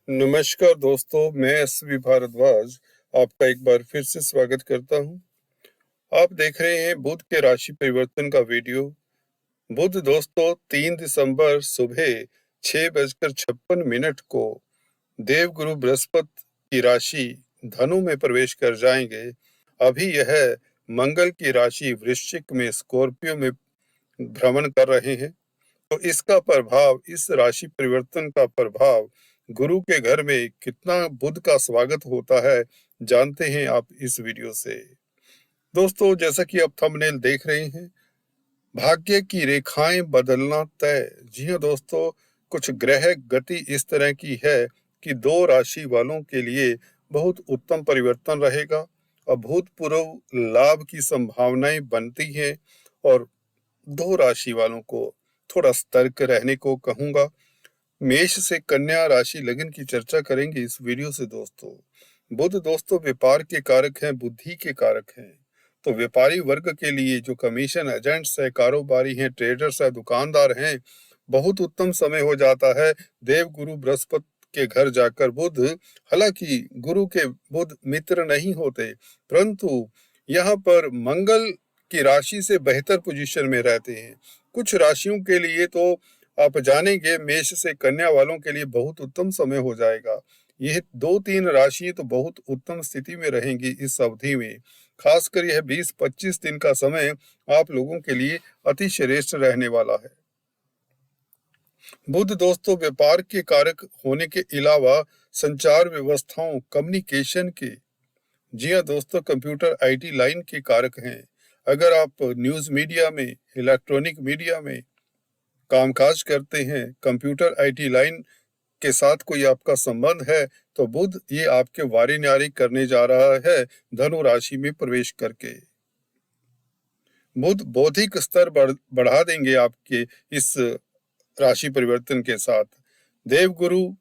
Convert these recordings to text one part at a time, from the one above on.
नमस्कार दोस्तों, मैं एसवी भारद्वाज आपका एक बार फिर से स्वागत करता हूं। आप देख रहे हैं बुध के राशि परिवर्तन का वीडियो। बुध दोस्तों 3 दिसंबर सुबह 6:56 को देवगुरु बृहस्पति की राशि धनु में प्रवेश कर जाएंगे। अभी यह मंगल की राशि वृश्चिक में स्कॉर्पियो में भ्रमण कर रहे हैं। तो इसका प्रभाव, इस राशि परिवर्तन का प्रभाव गुरु के घर में कितना बुध का स्वागत होता है, जानते हैं आप इस वीडियो से। दोस्तों, जैसा कि आप थंबनेल देख रहे हैं, भाग्य की रेखाएं बदलना तय। जी हाँ दोस्तों, कुछ ग्रह गति इस तरह की है कि 2 राशि वालों के लिए बहुत उत्तम परिवर्तन रहेगा। अभूतपूर्व लाभ की संभावनाएं बनती हैं और 2 राशि वालों को थोड़ा सतर्क रहने को कहूंगा। मेष से कन्या राशि लगन की चर्चा करेंगे इस वीडियो से दोस्तों। बुध दोस्तों व्यापार के कारक हैं, बुद्धि के कारक हैं। तो व्यापारी वर्ग के लिए जो कमीशन एजेंट्स है, कारोबारी हैं, ट्रेडर्स है, दुकानदार हैं, बहुत उत्तम समय हो जाता है। देव गुरु बृहस्पति के घर जाकर बुध, हालांकि गुरु के बुध मित्र नहीं होते, परंतु यहाँ पर मंगल की राशि से बेहतर पोजीशन में रहते हैं। कुछ राशियों के लिए तो आप जानेंगे, मेष से कन्या वालों के लिए बहुत उत्तम समय हो जाएगा। यह 2-3 राशि तो बहुत उत्तम स्थिति में रहेंगी इस अवधि में। खासकर यह 20-25 दिन का समय आप लोगों के लिए अति श्रेष्ठ रहने वाला है। बुध दोस्तों व्यापार के कारक होने के अलावा संचार व्यवस्थाओं, कम्युनिकेशन के, जी हाँ दोस्तों, कंप्यूटर आईटी लाइन के कारक हैं। अगर आप न्यूज मीडिया में, इलेक्ट्रॉनिक मीडिया में कामकाज करते हैं, कंप्यूटर आईटी लाइन के साथ कोई आपका संबंध है, तो बुध ये आपके वारी न्यारी करने जा रहा है धनु राशि में प्रवेश करके। बुध बौद्धिक स्तर बढ़ा देंगे आपके इस राशि परिवर्तन के साथ। देवगुरु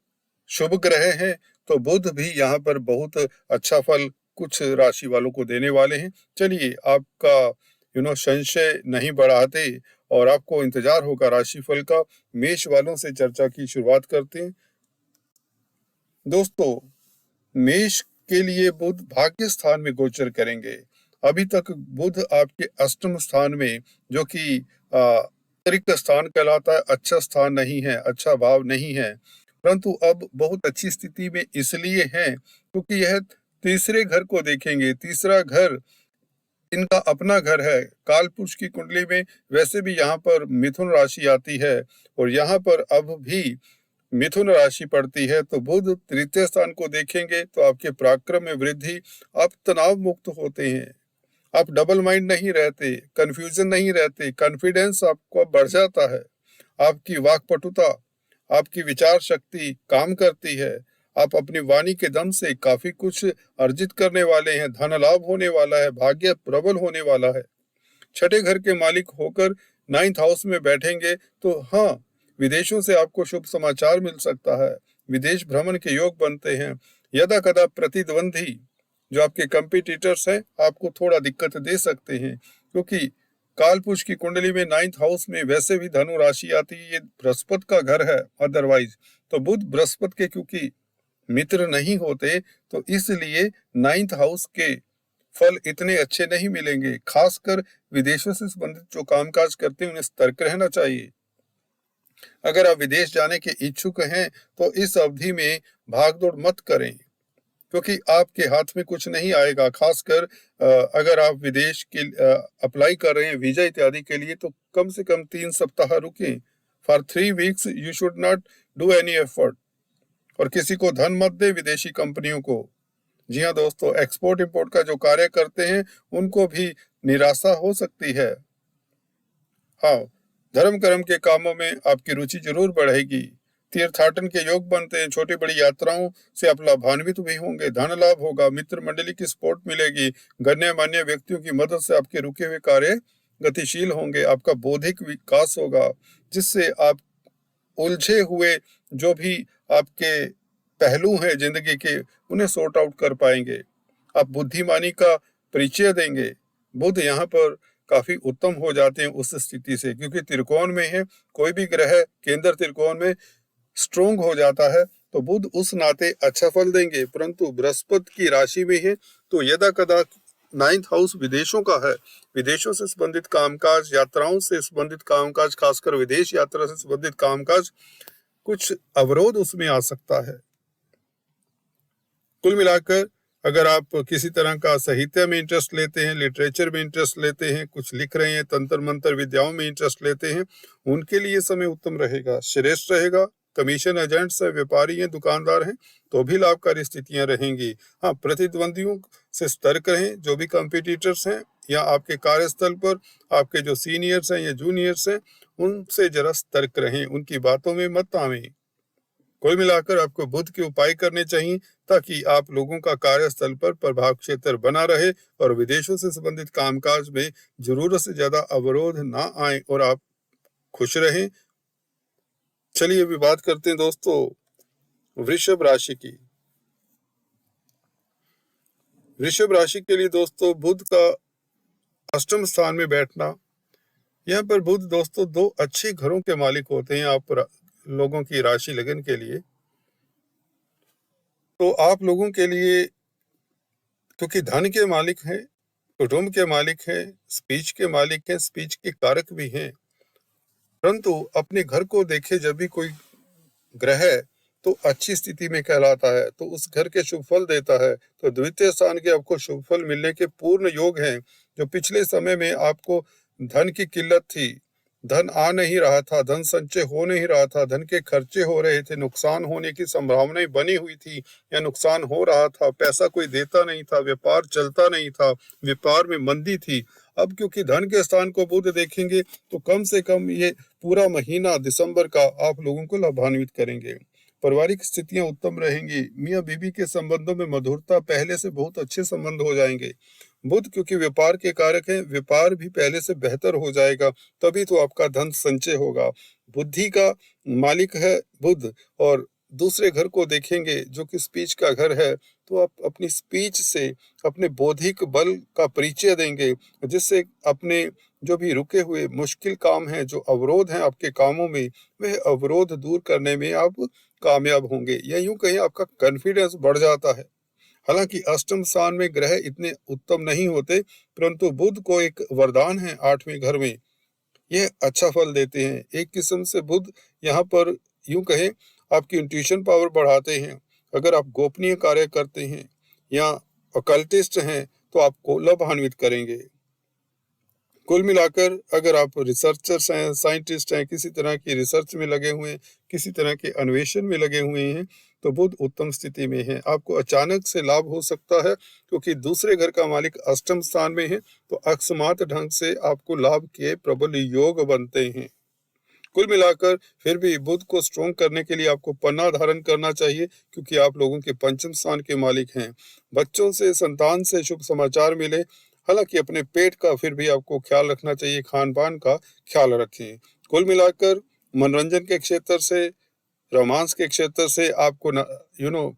शुभ ग्रह हैं, तो बुध भी यहाँ पर बहुत अच्छा फल कुछ राशि वालों को देने वाले हैं। चलिए, आपका संशय नहीं बढ़ाते और आपको इंतजार होगा राशिफल का, मेष वालों से चर्चा की शुरुआत करते हैं। दोस्तों, मेष के लिए बुध भाग्य स्थान में गोचर करेंगे। अभी तक बुध आपके अष्टम स्थान में, जो कि अतिरिक्त स्थान कहलाता है, अच्छा स्थान नहीं है, अच्छा भाव नहीं है, परंतु अब बहुत अच्छी स्थिति में इसलिए है क्योंकि यह तीसरे घर को देखेंगे। तीसरा घर इनका अपना घर है। कालपुरुष की कुंडली में वैसे भी यहाँ पर मिथुन राशि आती है और यहाँ पर अब भी मिथुन राशि पड़ती है, तो बुध तृतीय स्थान को देखेंगे तो आपके पराक्रम में वृद्धि, आप तनाव मुक्त होते हैं, आप डबल माइंड नहीं रहते, कंफ्यूजन नहीं रहते, कॉन्फिडेंस आपको बढ़ जाता है, आपकी वाक्पटुता, आपकी विचार शक्ति काम करती है, आप अपनी वाणी के दम से काफी कुछ अर्जित करने वाले हैं, धन लाभ होने वाला है, भाग्य प्रबल होने वाला है। छठे घर के मालिक होकर 9th हाउस में बैठेंगे तो हाँ, विदेशों से आपको शुभ समाचार मिल सकता है, विदेश भ्रमण के योग बनते हैं। यदा कदा प्रतिद्वंदी जो आपके कंपटीटर्स हैं आपको थोड़ा दिक्कत दे सकते हैं, क्योंकि कालपुरुष की कुंडली में 9th हाउस में वैसे भी धनु राशि आती है, ये बृहस्पति का घर है। अदरवाइज तो बुध बृहस्पति के क्योंकि मित्र नहीं होते, तो इसलिए 9th हाउस के फल इतने अच्छे नहीं मिलेंगे। खासकर विदेशों से संबंधित जो कामकाज करते हैं उन्हें सतर्क रहना चाहिए। अगर आप विदेश जाने के इच्छुक हैं तो इस अवधि में भागदौड़ मत करें, क्योंकि आपके हाथ में कुछ नहीं आएगा। खासकर अगर आप विदेश के अप्लाई कर रहे हैं वीजा इत्यादि के लिए, तो कम से कम 3 सप्ताह रुकें। For 3 weeks you should not do any effort, और किसी को धन मत दे विदेशी कंपनियों को। जी हाँ दोस्तों, एक्सपोर्ट इंपोर्ट का जो कार्य करते हैं उनको भी निराशा हो सकती है। हाँ, धर्म कर्म के कामों में आपकी रुचि जरूर बढ़ेगी। तीर्थाटन के योग बनते हैं, छोटी बड़ी यात्राओं से आप लाभान्वित भी होंगे, धन लाभ होगा, मित्र मंडली की सपोर्ट मिलेगी, गण्यमान्य व्यक्तियों की मदद से आपके रुके हुए कार्य गतिशील होंगे, आपका बौद्धिक विकास होगा, जिससे आप उलझे हुए जो भी आपके पहलू हैं जिंदगी के, उन्हें सॉर्ट आउट कर पाएंगे। आप बुद्धिमानी का परिचय देंगे। बुध यहाँ पर काफी उत्तम हो जाते हैं उस स्थिति से, क्योंकि त्रिकोण में है, कोई भी ग्रह केंद्र त्रिकोण में स्ट्रोंग हो जाता है तो बुध उस नाते अच्छा फल देंगे। परंतु बृहस्पति की राशि में है तो यदा कदा 9th हाउस विदेशों का है, विदेशों से संबंधित कामकाज, यात्राओं से संबंधित कामकाज, खासकर विदेश यात्रा से संबंधित कामकाज, कुछ अवरोध उसमें आ सकता है। कुल मिलाकर अगर आप किसी तरह का साहित्य में इंटरेस्ट लेते हैं, लिटरेचर में इंटरेस्ट लेते हैं, कुछ लिख रहे हैं, तंत्र मंत्र विद्याओं में इंटरेस्ट लेते हैं, उनके लिए समय उत्तम रहेगा, श्रेष्ठ रहेगा। कमीशन एजेंट्स हैं, व्यापारी हैं, दुकानदार हैं, तो भी लाभकारी स्थितियां रहेंगी। हाँ, प्रतिद्वंदियों से सतर्क रहें, जो भी कंपटीटर्स हैं या आपके कार्यस्थल पर आपके जो सीनियर्स हैं या जूनियर्स हैं, उनसे जरा सतर्क रहें, उनकी बातों में मत आवें। कुल मिलाकर आपको बुध के उपाय करने चाहिए ताकि आप लोगों का कार्यस्थल पर प्रभाव क्षेत्र बना रहे और विदेशों से संबंधित कामकाज में जरूरत से ज्यादा अवरोध ना आए और आप खुश रहें। चलिए अभी बात करते हैं दोस्तों वृषभ राशि की। वृषभ राशि के लिए दोस्तों बुध का अष्टम स्थान में बैठना, यहाँ पर बुध दोस्तों 2 अच्छे घरों के मालिक होते हैं आप लोगों की राशि लगन के लिए। तो आप लोगों के लिए क्योंकि धन के मालिक हैं, कुटुंब के मालिक हैं, स्पीच के मालिक हैं, स्पीच के कारक भी हैं, परंतु अपने घर को देखे जब भी कोई ग्रह तो अच्छी स्थिति में कहलाता है, तो उस घर के शुभ फल देता है। तो द्वितीय स्थान के आपको शुभ फल मिलने के पूर्ण योग हैं। जो पिछले समय में आपको धन की किल्लत थी, धन आ नहीं रहा था, धन संचय हो नहीं रहा था, धन के खर्चे हो रहे थे, नुकसान होने की संभावनाएं बनी हुई थी या नुकसान हो रहा था, पैसा कोई देता नहीं था, व्यापार चलता नहीं था, व्यापार में मंदी थी, अब क्योंकि धन के स्थान को बुध देखेंगे तो कम से कम ये पूरा महीना दिसंबर का आप लोगों को लाभान्वित करेंगे। पारिवारिक स्थितियां उत्तम रहेंगी, मियाँ बीबी के संबंधों में मधुरता, पहले से बहुत अच्छे संबंध हो जाएंगे। बुध क्योंकि व्यापार के कारक है, व्यापार भी पहले से बेहतर हो जाएगा, तभी तो आपका धन संचय होगा। बुद्धि का मालिक है बुध और दूसरे घर को देखेंगे जो कि स्पीच का घर है, तो आप अपनी स्पीच से अपने बौद्धिक बल का परिचय देंगे, जिससे अपने जो भी रुके हुए मुश्किल काम हैं, जो अवरोध हैं आपके कामों में, वह अवरोध दूर करने में आप कामयाब होंगे, या यूं कहीं आपका कॉन्फिडेंस बढ़ जाता है। हालांकि अष्टम स्थान में ग्रह इतने उत्तम नहीं होते, परंतु बुध को एक वरदान है 8वें घर में, यह अच्छा फल देते हैं। एक किस्म से बुध यहाँ पर यूं कहें आपकी इंट्यूशन पावर बढ़ाते हैं। अगर आप गोपनीय कार्य करते हैं या अकल्टिस्ट हैं तो आपको लाभान्वित करेंगे। कुल मिलाकर अगर आप रिसर्चर्स हैं, साइंटिस्ट हैं, किसी तरह की रिसर्च में लगे हुए हैं, किसी तरह के अन्वेषण में लगे हुए हैं, तो बुध उत्तम स्थिति में है। आपको अचानक से लाभ हो सकता है क्योंकि दूसरे घर का मालिक अष्टम स्थान में है, तो अकस्मात ढंग से आपको लाभ के प्रबल योग बनते हैं। कुल मिलाकर फिर भी बुध को स्ट्रॉन्ग करने के लिए आपको पन्ना धारण करना चाहिए क्योंकि आप लोगों के पंचम स्थान के मालिक हैं। बच्चों से, संतान से शुभ समाचार मिले। हालांकि अपने पेट का फिर भी आपको ख्याल रखना चाहिए, खान पान का ख्याल रखें। कुल मिलाकर मनोरंजन के क्षेत्र से, रोमांस के क्षेत्र से आपको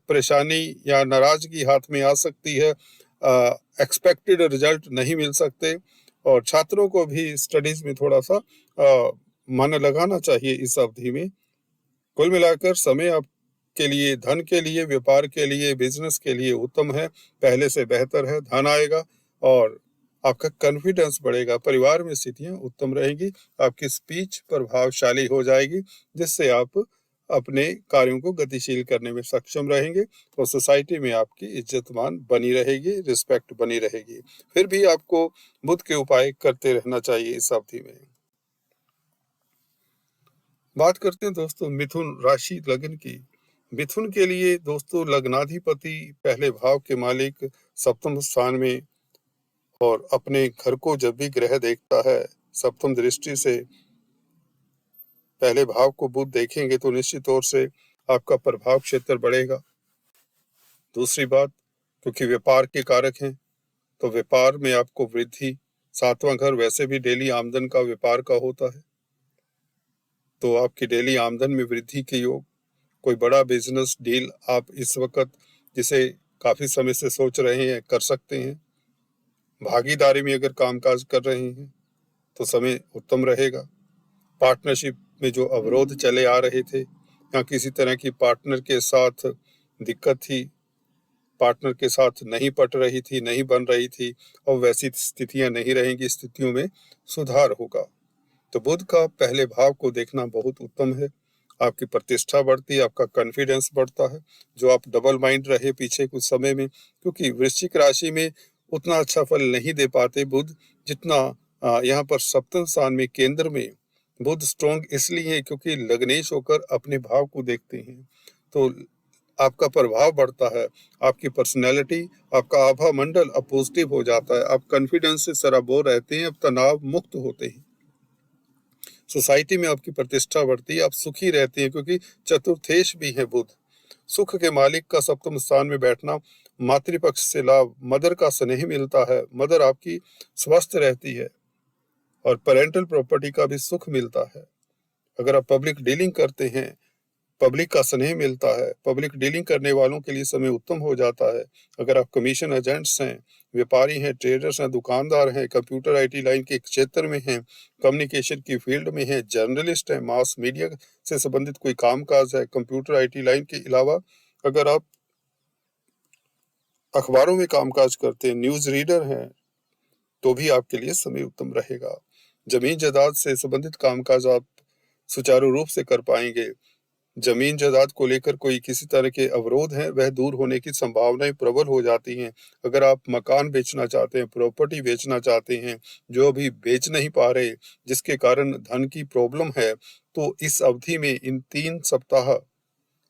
परेशानी या नाराजगी हाथ में आ सकती है, एक्सपेक्टेड रिजल्ट नहीं मिल सकते, और छात्रों को भी स्टडीज में थोड़ा सा मन लगाना चाहिए इस अवधि में। कुल मिलाकर समय आपके लिए, धन के लिए, व्यापार के लिए, बिजनेस के लिए उत्तम है, पहले से बेहतर है, धन आएगा और आपका कॉन्फिडेंस बढ़ेगा, परिवार में स्थितियां उत्तम रहेंगी, आपकी स्पीच प्रभावशाली हो जाएगी, जिससे आप अपने कार्यों को गतिशील करने में सक्षम रहेंगे और सोसाइटी में आपकी इज्जतमान बनी रहेगी, रिस्पेक्ट बनी रहेगी। फिर भी आपको बुध के उपाय करते रहना चाहिए इस अवधि में। बात करते हैं दोस्तों मिथुन राशि लगन की। मिथुन के लिए दोस्तों लग्नाधिपति, पहले भाव के मालिक सप्तम स्थान में, और अपने घर को जब भी ग्रह देखता है सप्तम दृष्टि से, पहले भाव को बुध देखेंगे तो निश्चित तौर से आपका प्रभाव क्षेत्र बढ़ेगा। दूसरी बात, क्योंकि व्यापार के कारक हैं तो व्यापार में आपको वृद्धि, 7वां घर वैसे भी डेली आमदन का व्यापार का होता है, तो आपकी डेली आमदन में वृद्धि के योग। कोई बड़ा बिजनेस डील आप इस वक्त जिसे काफी समय से सोच रहे हैं कर सकते हैं। भागीदारी में अगर कामकाज कर रहे हैं तो समय उत्तम रहेगा। पार्टनरशिप में जो अवरोध चले आ रहे थे या किसी तरह की पार्टनर के साथ दिक्कत थी, पार्टनर के साथ नहीं पट रही थी, नहीं बन रही थी, अब वैसी स्थितियां नहीं रहेंगी, स्थितियों में सुधार होगा। तो बुध का पहले भाव को देखना बहुत उत्तम है। आपकी प्रतिष्ठा बढ़ती है, आपका कॉन्फिडेंस बढ़ता है, जो आप डबल माइंड रहे पीछे कुछ समय में, क्योंकि वृश्चिक राशि में उतना अच्छा फल नहीं दे पाते बुध, जितना यहाँ पर सप्तम स्थान में केंद्र में बुध स्ट्रॉन्ग इसलिए है क्योंकि लग्नेश होकर अपने भाव को देखते हैं, तो आपका प्रभाव बढ़ता है, आपकी पर्सनैलिटी, आपका आभा मंडल अब पॉजिटिव हो जाता है, आप कॉन्फिडेंस से सराबोर रहते हैं, अब तनाव मुक्त होते हैं, सोसाइटी में आपकी प्रतिष्ठा बढ़ती है, आप सुखी रहते हैं, क्योंकि चतुर्थेश भी है बुध। सुख के मालिक का सप्तम स्थान में बैठना, मातृपक्ष से लाभ, मदर का स्नेह मिलता है, मदर आपकी स्वस्थ रहती है, और पेरेंटल प्रॉपर्टी का भी सुख मिलता है। अगर आप पब्लिक डीलिंग करते हैं, पब्लिक का स्नेह मिलता है, पब्लिक डीलिंग करने वालों के लिए समय उत्तम हो जाता है। अगर आप कमीशन एजेंट्स हैं, व्यापारी हैं, ट्रेडर्स हैं, दुकानदार हैं, कंप्यूटर आईटी लाइन के क्षेत्र में हैं, कम्युनिकेशन की फील्ड में हैं, जर्नलिस्ट हैं, मास मीडिया से संबंधित कोई कामकाज है, कंप्यूटर आईटी लाइन के अलावा अगर आप अखबारों में कामकाज करते हैं, न्यूज रीडर हैं, तो भी आपके लिए समय उत्तम रहेगा। जमीन जायदाद से संबंधित कामकाज आप सुचारू रूप से कर पाएंगे। जमीन जायदाद को लेकर कोई किसी तरह के अवरोध हैं, वह दूर होने की संभावनाएं प्रबल हो जाती हैं। अगर आप मकान बेचना चाहते हैं, प्रॉपर्टी बेचना चाहते हैं, जो अभी बेच नहीं पा रहे, जिसके कारण धन की प्रॉब्लम है, तो इस अवधि में इन 3 सप्ताह,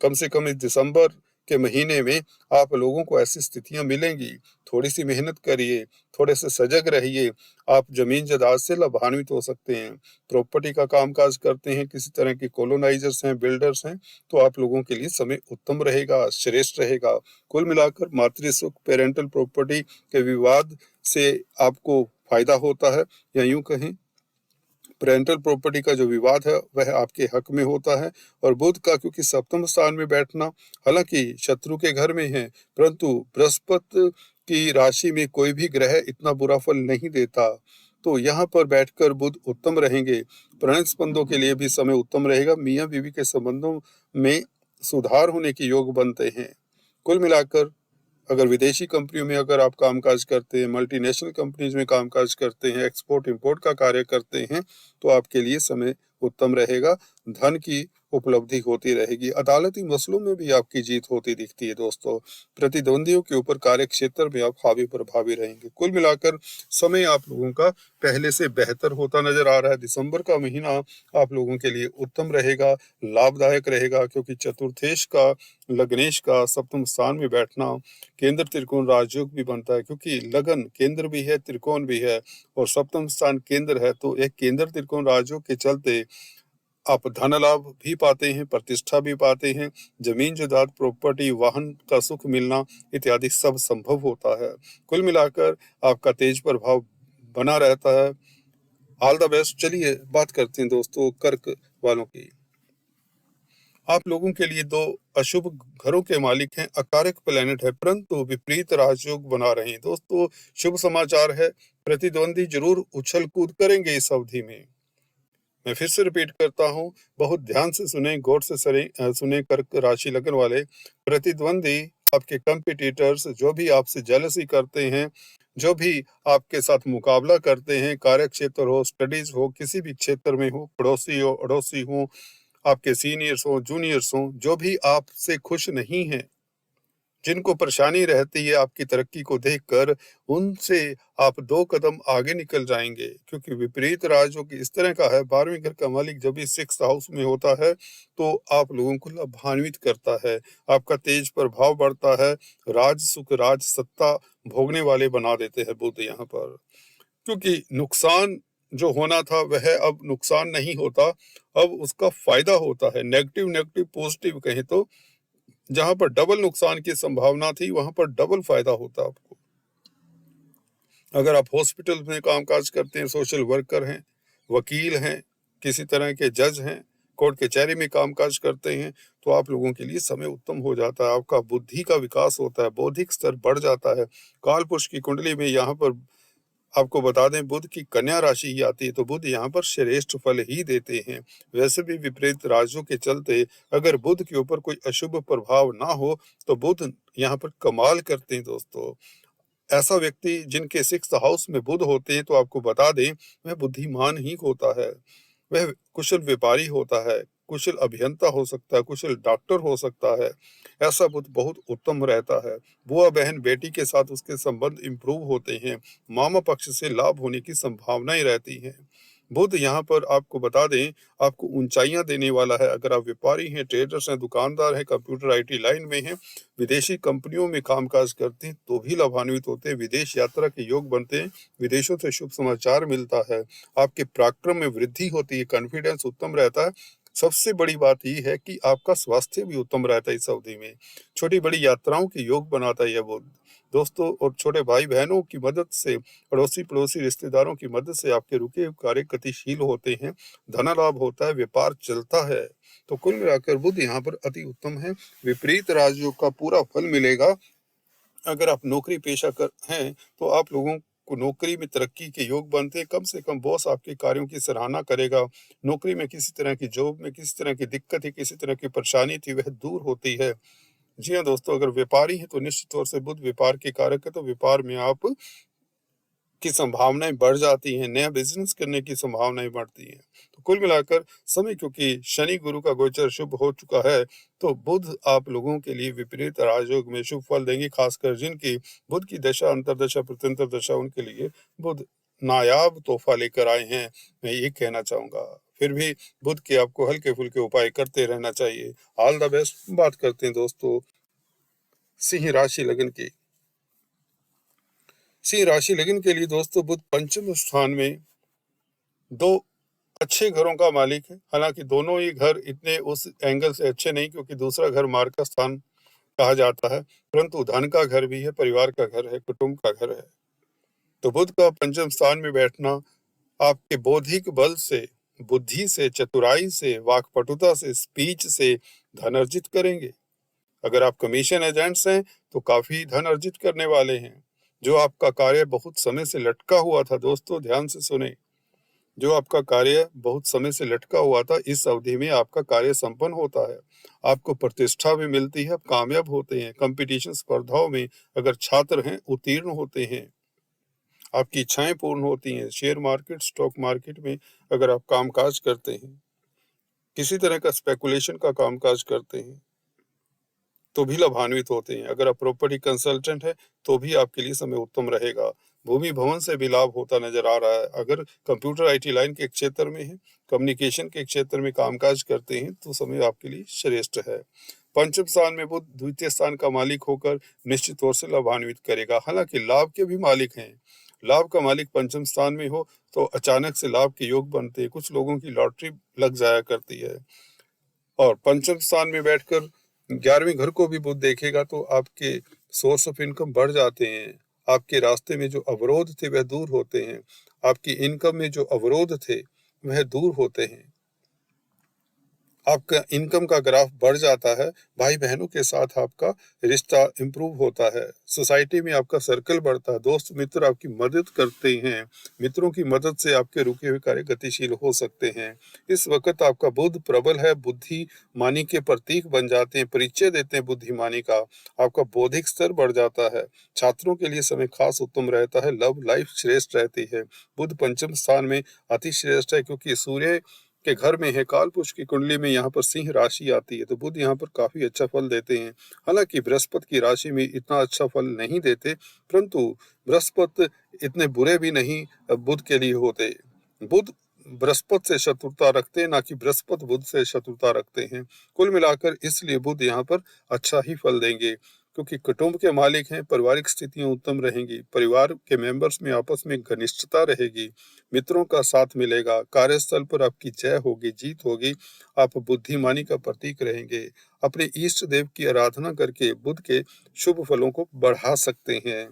कम से कम इस दिसंबर के महीने में आप लोगों को ऐसी स्थितियां मिलेंगी। थोड़ी सी मेहनत करिए, थोड़े से सजग रहिए, आप जमीन जायदाद से लाभान्वित हो सकते हैं। प्रॉपर्टी का कामकाज करते हैं, किसी तरह के कॉलोनाइजर्स हैं, बिल्डर्स हैं, तो आप लोगों के लिए समय उत्तम रहेगा, श्रेष्ठ रहेगा। कुल मिलाकर मातृ सुख, पेरेंटल प्रॉपर्टी के विवाद से आपको फायदा होता है, या यूं कहें पेरेंटल प्रॉपर्टी का जो विवाद है वह आपके हक में होता है। और बुध का क्योंकि सप्तम स्थान में बैठना, हालांकि शत्रु के घर में है, परंतु बृहस्पति की राशि में कोई भी ग्रह इतना बुरा फल नहीं देता, तो यहाँ पर बैठकर बुध उत्तम रहेंगे। प्रणय संबंधों के लिए भी समय उत्तम रहेगा, मियाँ बीवी के संबंधों में सुधार होने के योग बनते हैं। कुल मिलाकर अगर विदेशी कंपनियों में अगर आप कामकाज करते हैं, मल्टीनेशनल कंपनीज में कामकाज करते हैं, एक्सपोर्ट इंपोर्ट का कार्य करते हैं, तो आपके लिए समय उत्तम रहेगा, धन की उपलब्धि होती रहेगी। अदालती मसलों में भी आपकी जीत होती दिखती है दोस्तों। प्रतिद्वंदियों के ऊपर कार्य क्षेत्र में आप हावी प्रभावी रहेंगे। कुल मिलाकर समय आप लोगों का पहले से बेहतर होता नजर आ रहा है। दिसंबर का महीना आप लोगों के लिए उत्तम रहेगा, लाभदायक रहेगा, क्योंकि चतुर्थेश का, लग्नेश का सप्तम स्थान में बैठना केंद्र त्रिकोण राजयोग भी बनता है, क्योंकि लगन केंद्र भी है, त्रिकोण भी है, और सप्तम स्थान केंद्र है, तो एक केंद्र त्रिकोण राजयोग के चलते आप धन लाभ भी पाते हैं, प्रतिष्ठा भी पाते हैं, जमीन जायदाद, प्रॉपर्टी, वाहन का सुख मिलना इत्यादि सब संभव होता है। कुल मिलाकर आपका तेज प्रभाव बना रहता है। All the best. चलिए बात करते हैं दोस्तों कर्क वालों की। आप लोगों के लिए 2 अशुभ घरों के मालिक हैं, अकारक प्लेनेट है, परंतु विपरीत राजयोग बना रहे हैं। दोस्तों शुभ समाचार है, प्रतिद्वंदी जरूर उछल कूद करेंगे इस अवधि में। मैं फिर से रिपीट करता हूँ, बहुत ध्यान से सुने, गौर से सुने कर्क राशि लगन वाले। प्रतिद्वंदी, आपके कंपिटिटर्स, जो भी आपसे जेलसी करते हैं, जो भी आपके साथ मुकाबला करते हैं, कार्य क्षेत्र हो, स्टडीज हो, किसी भी क्षेत्र में हो, पड़ोसी हो, अड़ोसी हो, आपके सीनियर्स हो, जूनियर्स हो, जो भी आपसे खुश नहीं हैं, जिनको परेशानी रहती है आपकी तरक्की को देखकर, उनसे आप 2 कदम आगे निकल जाएंगे, क्योंकि विपरीत राजयोग इस तरह का है, 12वें घर का मालिक जब भी 6th हाउस में होता है, तो आप लोगों को लाभान्वित करता है, आपका तेज प्रभाव बढ़ता है, राज सुख, राज सत्ता भोगने वाले बना देते हैं बुध यहाँ पर। क्योंकि नुकसान जो होना था वह अब नुकसान नहीं होता, अब उसका फायदा होता है। नेगेटिव नेगेटिव पॉजिटिव कहें तो, जहां पर डबल नुकसान की संभावना थी वहां पर डबल फायदा होता आपको। अगर आप हॉस्पिटल में कामकाज करते हैं, सोशल वर्कर हैं, वकील हैं, किसी तरह के जज हैं, कोर्ट कचहरी में कामकाज करते हैं, तो आप लोगों के लिए समय उत्तम हो जाता है, आपका बुद्धि का विकास होता है, बौद्धिक स्तर बढ़ जाता है। काल पुरुष की कुंडली में यहाँ पर आपको बता दें बुध की कन्या राशि ही आती है, तो बुध यहाँ पर श्रेष्ठ फल ही देते हैं। वैसे भी विपरीत राशियों के चलते अगर बुध के ऊपर कोई अशुभ प्रभाव ना हो तो बुध यहाँ पर कमाल करते हैं दोस्तों। ऐसा व्यक्ति जिनके 6th हाउस में बुध होते हैं तो आपको बता दें वह बुद्धिमान ही होता है। वह कुशल व्यापारी होता है, कुशल अभियंता हो सकता है, कुशल डॉक्टर हो सकता है। ऐसा बुध बहुत उत्तम रहता है। बुआ बहन बेटी के साथ उसके संबंध इम्प्रूव होते हैं। मामा पक्ष से लाभ होने की संभावनाएं रहती हैं। बुध यहाँ पर आपको बता दें आपको ऊंचाइयां देने वाला है। अगर आप व्यापारी हैं, ट्रेडर्स हैं, दुकानदार हैं, कंप्यूटर आईटी लाइन में हैं, विदेशी कंपनियों में कामकाज करते हैं तो भी लाभान्वित होते हैं। विदेश यात्रा के योग बनते हैं, विदेशों से शुभ समाचार मिलता है, आपके पराक्रम में वृद्धि होती है, कॉन्फिडेंस उत्तम रहता है। सबसे बड़ी बात यह है कि आपका स्वास्थ्य भी उत्तम रहता है इस अवधि में। छोटी बड़ी यात्राओं के योग बनाता है यह बुध दोस्तों। और छोटे भाई बहनों की मदद से, अड़ोसी पड़ोसी रिश्तेदारों की मदद से आपके रुके हुए कार्य गतिशील होते हैं, धन लाभ होता है, व्यापार चलता है। तो कुल मिलाकर बुध यहाँ पर अति उत्तम है। विपरीत राशियों का पूरा फल मिलेगा। अगर आप नौकरी पेशा कर हैं तो आप लोगों को नौकरी में तरक्की के योग बनते हैं। कम से कम बॉस आपके कार्यों की सराहना करेगा। नौकरी में किसी तरह की जॉब में किसी तरह की दिक्कत थी, किसी तरह की परेशानी थी, वह दूर होती है। जी हाँ दोस्तों, अगर व्यापारी है तो निश्चित तौर से बुध व्यापार के कारक है, तो व्यापार में आप की संभावनाएं बढ़ जाती हैं, नया बिजनेस करने की संभावनाएं बढ़ती हैं। तो कुल मिलाकर समय, क्योंकि शनि गुरु का गोचर शुभ हो चुका है, तो बुध आप लोगों के लिए विपरीत राजयोग में शुभ फल देंगे। खासकर जिनकी बुध की दशा, अंतरदशा, प्रत्यंतर दशा, उनके लिए बुध नायाब तोहफा लेकर आए हैं, मैं ये कहना चाहूंगा। फिर भी बुध के आपको हल्के फुल्के उपाय करते रहना चाहिए। All the best. बात करते हैं दोस्तों सिंह राशि लगन की। सिंह राशि लगन के लिए दोस्तों बुध पंचम स्थान में दो अच्छे घरों का मालिक है। हालांकि दोनों ही घर इतने उस एंगल से अच्छे नहीं, क्योंकि दूसरा घर मार्ग का स्थान कहा जाता है, परंतु धन का घर भी है, परिवार का घर है, कुटुंब का घर है। तो बुध का पंचम स्थान में बैठना आपके बौद्धिक बल से, बुद्धि से, चतुराई से, वाक्पटुता से, स्पीच से धन अर्जित करेंगे। अगर आप कमीशन एजेंट्स हैं तो काफी धन अर्जित करने वाले हैं। जो आपका कार्य बहुत समय से लटका हुआ था दोस्तों, ध्यान से सुने, जो आपका कार्य बहुत समय से लटका हुआ था, इस अवधि में आपका कार्य संपन्न होता है। आपको प्रतिष्ठा भी मिलती है, आप कामयाब होते हैं। कंपटीशन स्पर्धाओं में अगर छात्र हैं उत्तीर्ण होते हैं, आपकी इच्छाएं पूर्ण होती हैं। शेयर मार्केट, स्टॉक मार्केट में अगर आप कामकाज करते हैं, किसी तरह का स्पेकुलेशन का कामकाज करते हैं, तो भी लाभान्वित होते हैं। अगर आप प्रॉपर्टी कंसल्टेंट है तो भी आपके लिए समय उत्तम रहेगा। भूमि भवन से भी लाभ होता नजर आ रहा है। अगर कंप्यूटर आईटी लाइन के क्षेत्र में है, कम्युनिकेशन के क्षेत्र में कामकाज करते हैं, तो समय आपके लिए श्रेष्ठ है। पंचम स्थान में बुध द्वितीय स्थान का मालिक होकर निश्चित तौर से लाभान्वित करेगा। हालांकि लाभ के भी मालिक हैं। लाभ का मालिक पंचम स्थान में हो तो अचानक से लाभ के योग बनते हैं। कुछ लोगों की लॉटरी लग जाया करती है। और पंचम स्थान में बैठकर 11वें घर को भी बुध देखेगा तो आपके सोर्स ऑफ इनकम बढ़ जाते हैं। आपके रास्ते में जो अवरोध थे वह दूर होते हैं। आपकी इनकम में जो अवरोध थे वह दूर होते हैं। आपका इनकम का ग्राफ बढ़ जाता है। भाई बहनों के साथ आपका रिश्ता इंप्रूव होता है। सोसाइटी में आपका सर्कल बढ़ता है। दोस्त मित्र आपकी मदद करते हैं। मित्रों की मदद से आपके रुके हुए कार्य गतिशील हो सकते हैं। इस वक्त आपका बुध प्रबल है, बुद्धिमानी के प्रतीक बन जाते हैं, परिचय देते हैं बुद्धिमानी का। आपका बौद्धिक स्तर बढ़ जाता है। छात्रों के लिए समय खास उत्तम रहता है। लव लाइफ श्रेष्ठ रहती है। बुध पंचम स्थान में अति श्रेष्ठ है, क्योंकि सूर्य के घर में है। कालपुरुष की कुंडली में यहाँ पर सिंह राशि आती है, तो बुध यहाँ पर काफी अच्छा फल देते हैं। हालांकि बृहस्पति की राशि में इतना अच्छा फल नहीं देते, परंतु बृहस्पति इतने बुरे भी नहीं बुध के लिए होते। बुध बृहस्पति से शत्रुता रखते हैं, ना कि बृहस्पति बुध से शत्रुता रखते हैं। कुल मिलाकर इसलिए बुध यहाँ पर अच्छा ही फल देंगे, क्योंकि कुटुंब के मालिक हैं। पारिवारिक स्थितियां उत्तम रहेंगी। परिवार के मेंबर्स में आपस में घनिष्ठता रहेगी। मित्रों का साथ मिलेगा। कार्यस्थल पर आपकी जय होगी, जीत होगी। आप बुद्धिमानी का प्रतीक रहेंगे। अपने इष्ट देव की आराधना करके बुध के शुभ फलों को बढ़ा सकते हैं।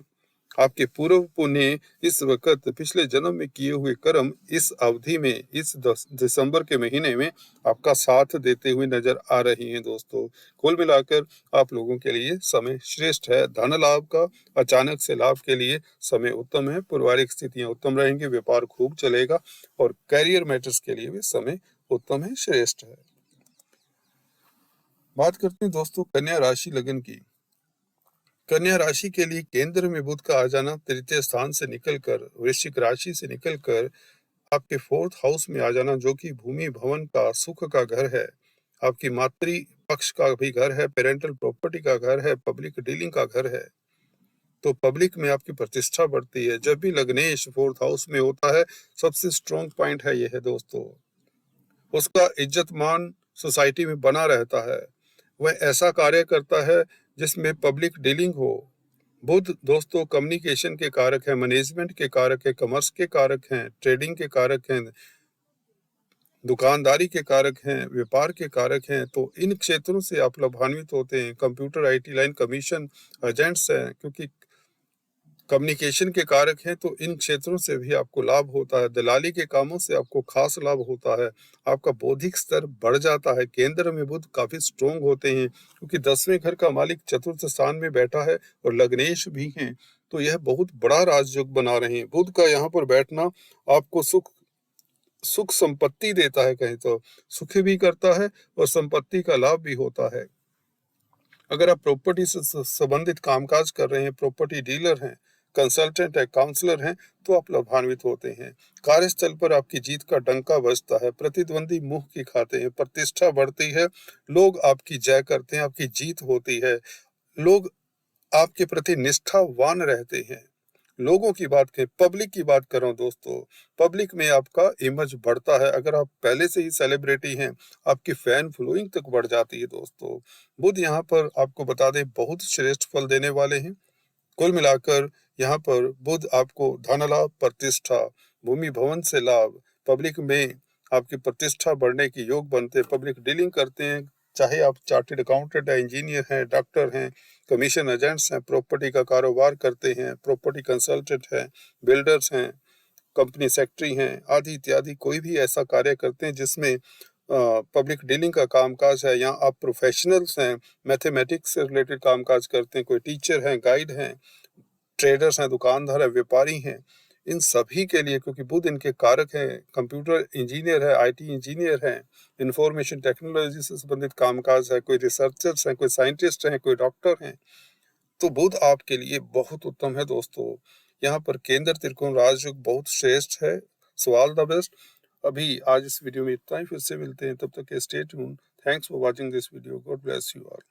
आपके पूर्व पुण्य इस वक़्त पिछले जन्म में किए हुए कर्म इस अवधि में, इस दिसंबर के महीने में आपका साथ देते हुए नज़र आ रही हैं दोस्तों। कुल मिलाकर आप लोगों के लिए समय श्रेष्ठ है। धन लाभ का अचानक से लाभ के लिए समय उत्तम है। पारिवारिक स्थितियाँ उत्तम रहेंगी, व्यापार खूब चलेगा और करियर मैटर्स के लिए भी समय उत्तम है, श्रेष्ठ है। बात करते हैं दोस्तों कन्या राशि लगन की। कन्या राशि के लिए केंद्र में बुध का आ जाना, तृतीय स्थान से निकलकर वृश्चिक राशि से निकलकर आपके फोर्थ हाउस में आ जाना, जो कि भूमि भवन का सुख का घर है, आपकी मातृ पक्ष का भी घर है, पेरेंटल प्रॉपर्टी का घर है, पब्लिक डीलिंग का घर है। तो पब्लिक में आपकी प्रतिष्ठा बढ़ती है। जब भी लग्नेश फोर्थ हाउस में होता है, सबसे स्ट्रॉन्ग पॉइंट है यह दोस्तों, उसका इज्जत मान सोसाइटी में बना रहता है। वह ऐसा कार्य करता है जिसमें पब्लिक डीलिंग हो। बुध दोस्तों कम्युनिकेशन के कारक हैं, मैनेजमेंट के कारक हैं, कॉमर्स के कारक हैं, ट्रेडिंग के कारक हैं, दुकानदारी के कारक हैं, व्यापार के कारक हैं। तो इन क्षेत्रों से आप लाभान्वित होते हैं। Computer IT line commission agents हैं, क्योंकि कम्युनिकेशन के कारक हैं, तो इन क्षेत्रों से भी आपको लाभ होता है। दलाली के कामों से आपको खास लाभ होता है। आपका बौद्धिक स्तर बढ़ जाता है। केंद्र में बुध काफी स्ट्रोंग होते हैं, क्योंकि 10वें घर का मालिक चतुर्थ स्थान में बैठा है और लग्नेश भी हैं, तो यह बहुत बड़ा राजयोग बना रहे हैं। बुध का यहाँ पर बैठना आपको सुख सुख संपत्ति देता है, कहें तो सुखी भी करता है और संपत्ति का लाभ भी होता है। अगर आप प्रॉपर्टी से संबंधित कामकाज कर रहे हैं, प्रॉपर्टी डीलर हैं, कंसल्टेंट है, काउंसलर हैं, तो आप लाभान्वित होते हैं। कार्यस्थल पर आपकी जीत का डंका बजता है। प्रतिद्वंदी मुंह की खाते हैं, प्रतिष्ठा बढ़ती है, लोग आपकी जय करते हैं, आपकी जीत होती है, लोग आपके प्रति निष्ठावान रहते हैं। लोगों की बात करें, पब्लिक की बात कर रहा हूं दोस्तों, पब्लिक में आपका इमेज बढ़ता है। अगर आप पहले से ही सेलिब्रिटी हैं, आपकी फैन फॉलोइंग तक बढ़ जाती है दोस्तों। बुध यहाँ पर आपको बता दें बहुत श्रेष्ठ फल देने वाले हैं। कुल मिलाकर यहाँ पर बुध आपको धन लाभ, प्रतिष्ठा, भूमि भवन से लाभ, पब्लिक में आपकी प्रतिष्ठा बढ़ने की योग बनते हैं। पब्लिक डीलिंग करते हैं, चाहे आप चार्टेड अकाउंटेंट है, इंजीनियर हैं, डॉक्टर हैं, कमीशन एजेंट्स हैं, प्रॉपर्टी का कारोबार करते हैं, प्रॉपर्टी कंसल्टेंट हैं, बिल्डर्स हैं, कंपनी सेक्रेटरी हैं, आदि इत्यादि कोई भी ऐसा कार्य करते हैं जिसमें पब्लिक डीलिंग का कामकाज है, या आप प्रोफेशनल्स हैं, मैथमेटिक्स से रिलेटेड कामकाज करते हैं, कोई टीचर हैं, गाइड हैं, ट्रेडर्स हैं, दुकानदार है, व्यापारी हैं, इन सभी के लिए, क्योंकि बुध इनके कारक हैं, कंप्यूटर इंजीनियर है, आईटी इंजीनियर हैं, इंफॉर्मेशन टेक्नोलॉजी से संबंधित कामकाज है, कोई रिसर्चर्स हैं, कोई साइंटिस्ट हैं, कोई डॉक्टर हैं, तो बुध आपके लिए बहुत उत्तम है दोस्तों। यहाँ पर केंद्र त्रिकोण राजयोग बहुत श्रेष्ठ है। So all the best. अभी आज इस वीडियो में इतना ही, फिर से मिलते हैं, तब तक stay tuned. Thanks for watching this video. God bless you all.